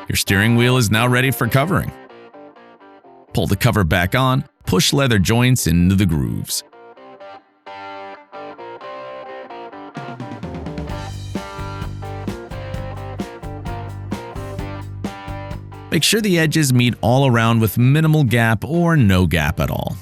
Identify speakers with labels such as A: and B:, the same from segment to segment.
A: Your steering wheel is now ready for covering. Pull the cover back on, push leather joints into the grooves. Make sure the edges meet all around with minimal gap or no gap at all.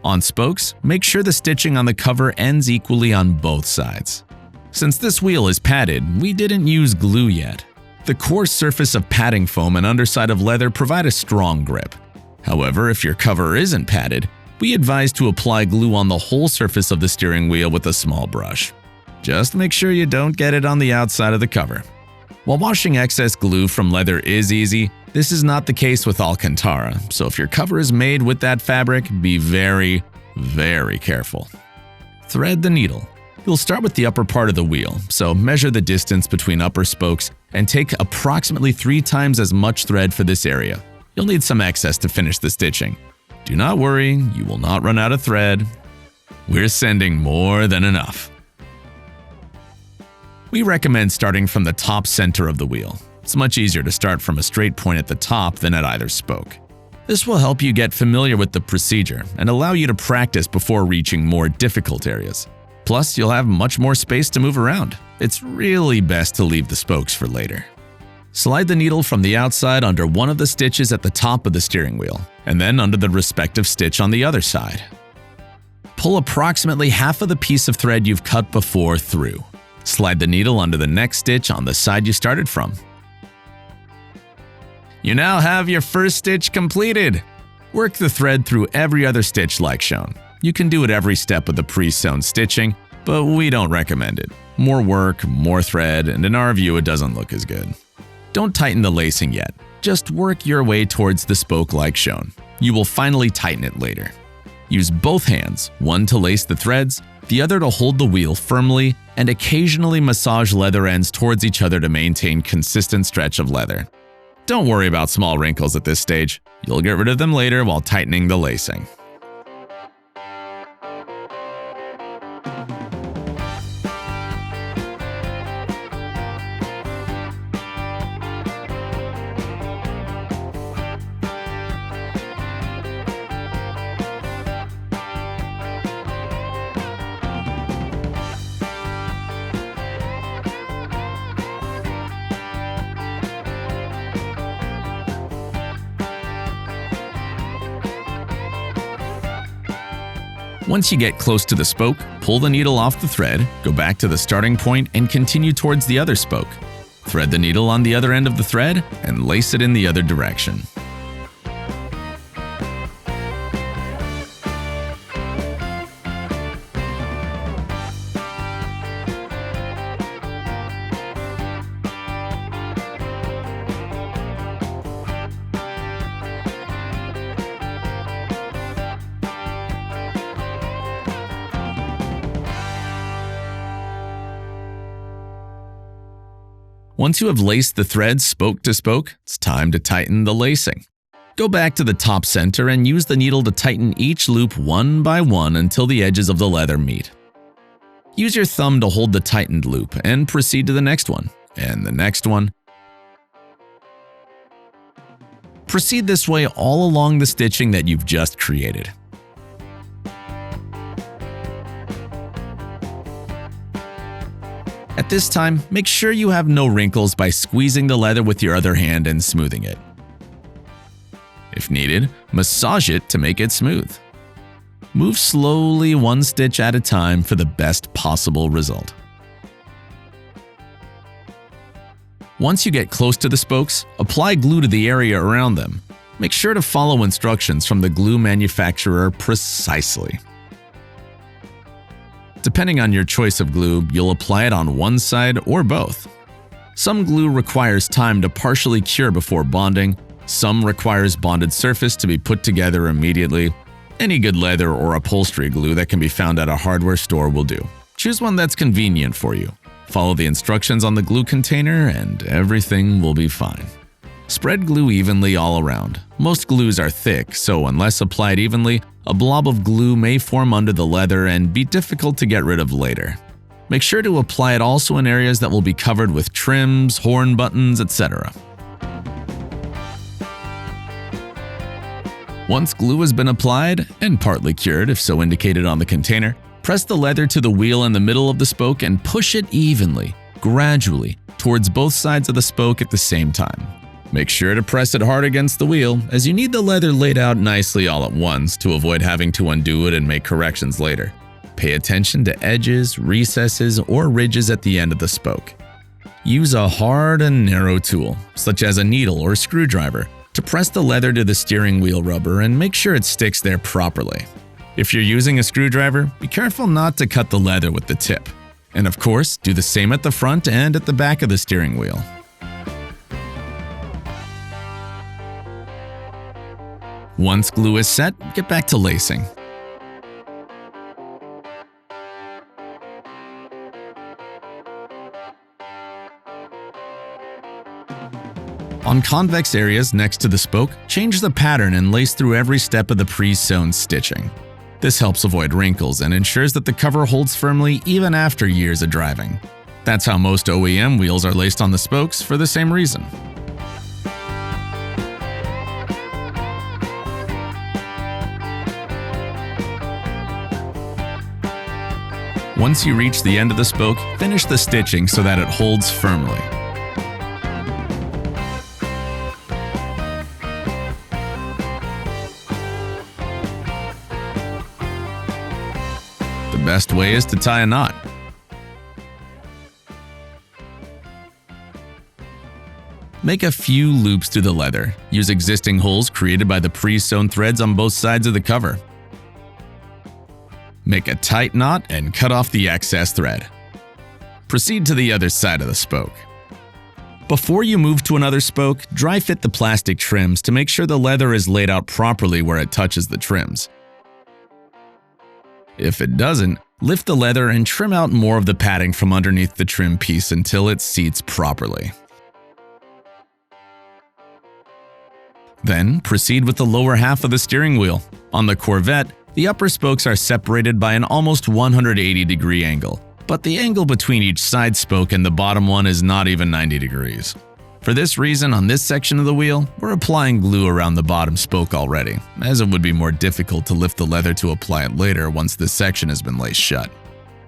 A: On spokes, make sure the stitching on the cover ends equally on both sides. Since this wheel is padded, we didn't use glue yet. The coarse surface of padding foam and underside of leather provide a strong grip. However, if your cover isn't padded, we advise to apply glue on the whole surface of the steering wheel with a small brush. Just make sure you don't get it on the outside of the cover. While washing excess glue from leather is easy, this is not the case with Alcantara, so if your cover is made with that fabric, be very, very careful. Thread the needle. You'll start with the upper part of the wheel, so measure the distance between upper spokes and take approximately 3 times as much thread for this area. You'll need some excess to finish the stitching. Do not worry, you will not run out of thread. We're sending more than enough. We recommend starting from the top center of the wheel. It's much easier to start from a straight point at the top than at either spoke. This will help you get familiar with the procedure and allow you to practice before reaching more difficult areas. Plus, you'll have much more space to move around. It's really best to leave the spokes for later. Slide the needle from the outside under one of the stitches at the top of the steering wheel, and then under the respective stitch on the other side. Pull approximately half of the piece of thread you've cut before through. Slide the needle under the next stitch on the side you started from. You now have your first stitch completed. Work the thread through every other stitch like shown. You can do it every step of the pre-sewn stitching, but we don't recommend it. More work, more thread, and in our view, it doesn't look as good. Don't tighten the lacing yet. Just work your way towards the spoke like shown. You will finally tighten it later. Use both hands, one to lace the threads, the other to hold the wheel firmly, and occasionally massage leather ends towards each other to maintain consistent stretch of leather. Don't worry about small wrinkles at this stage. You'll get rid of them later while tightening the lacing. Once you get close to the spoke, pull the needle off the thread, go back to the starting point, and continue towards the other spoke. Thread the needle on the other end of the thread and lace it in the other direction. Once you have laced the threads spoke to spoke, it's time to tighten the lacing. Go back to the top center and use the needle to tighten each loop one by one until the edges of the leather meet. Use your thumb to hold the tightened loop and proceed to the next one, and the next one. Proceed this way all along the stitching that you've just created. At this time, make sure you have no wrinkles by squeezing the leather with your other hand and smoothing it. If needed, massage it to make it smooth. Move slowly one stitch at a time for the best possible result. Once you get close to the spokes, apply glue to the area around them. Make sure to follow instructions from the glue manufacturer precisely. Depending on your choice of glue, you'll apply it on one side or both. Some glue requires time to partially cure before bonding, some requires bonded surface to be put together immediately. Any good leather or upholstery glue that can be found at a hardware store will do. Choose one that's convenient for you. Follow the instructions on the glue container and everything will be fine. Spread glue evenly all around. Most glues are thick, so unless applied evenly, a blob of glue may form under the leather and be difficult to get rid of later. Make sure to apply it also in areas that will be covered with trims, horn buttons, etc. Once glue has been applied, and partly cured if so indicated on the container, press the leather to the wheel in the middle of the spoke and push it evenly, gradually, towards both sides of the spoke at the same time. Make sure to press it hard against the wheel, as you need the leather laid out nicely all at once to avoid having to undo it and make corrections later. Pay attention to edges, recesses, or ridges at the end of the spoke. Use a hard and narrow tool, such as a needle or screwdriver, to press the leather to the steering wheel rubber and make sure it sticks there properly. If you're using a screwdriver, be careful not to cut the leather with the tip. And of course, do the same at the front and at the back of the steering wheel. Once glue is set, get back to lacing. On convex areas next to the spoke, change the pattern and lace through every step of the pre-sewn stitching. This helps avoid wrinkles and ensures that the cover holds firmly even after years of driving. That's how most OEM wheels are laced on the spokes for the same reason. Once you reach the end of the spoke, finish the stitching so that it holds firmly. The best way is to tie a knot. Make a few loops through the leather. Use existing holes created by the pre-sewn threads on both sides of the cover. Make a tight knot and cut off the excess thread. Proceed to the other side of the spoke. Before you move to another spoke, dry fit the plastic trims to make sure the leather is laid out properly where it touches the trims. If it doesn't, lift the leather and trim out more of the padding from underneath the trim piece until it seats properly. Then, proceed with the lower half of the steering wheel. On the Corvette, the upper spokes are separated by an almost 180-degree angle, but the angle between each side spoke and the bottom one is not even 90 degrees. For this reason, on this section of the wheel, we're applying glue around the bottom spoke already, as it would be more difficult to lift the leather to apply it later once this section has been laced shut.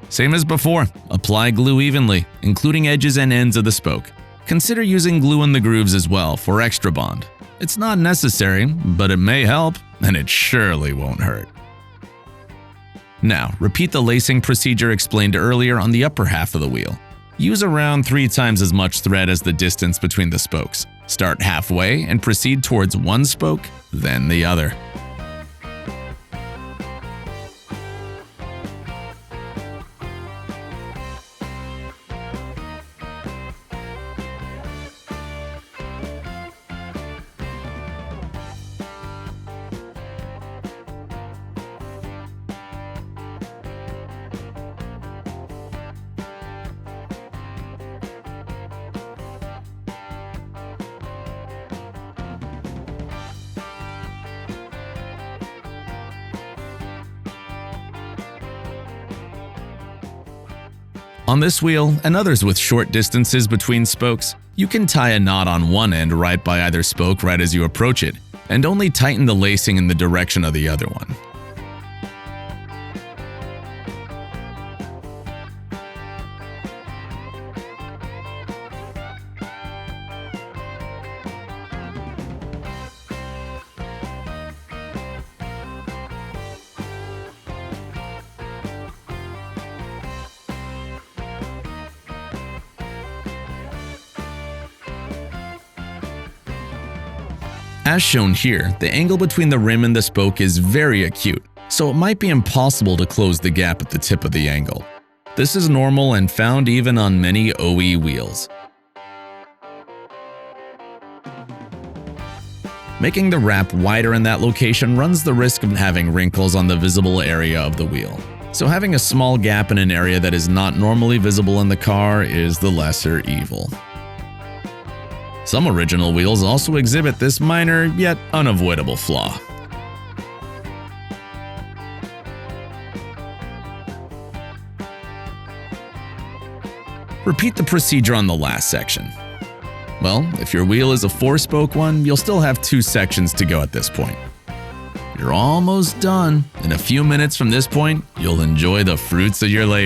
A: Same as before, apply glue evenly, including edges and ends of the spoke. Consider using glue in the grooves as well for extra bond. It's not necessary, but it may help, and it surely won't hurt. Now, repeat the lacing procedure explained earlier on the upper half of the wheel. Use around 3 times as much thread as the distance between the spokes. Start halfway and proceed towards one spoke, then the other. On this wheel, and others with short distances between spokes, you can tie a knot on one end right by either spoke right as you approach it, and only tighten the lacing in the direction of the other one. As shown here, the angle between the rim and the spoke is very acute, so it might be impossible to close the gap at the tip of the angle. This is normal and found even on many OE wheels. Making the wrap wider in that location runs the risk of having wrinkles on the visible area of the wheel. So having a small gap in an area that is not normally visible in the car is the lesser evil. Some original wheels also exhibit this minor yet unavoidable flaw. Repeat the procedure on the last section. Well, if your wheel is a 4-spoke one, you'll still have 2 sections to go at this point. You're almost done. In a few minutes from this point, you'll enjoy the fruits of your labor.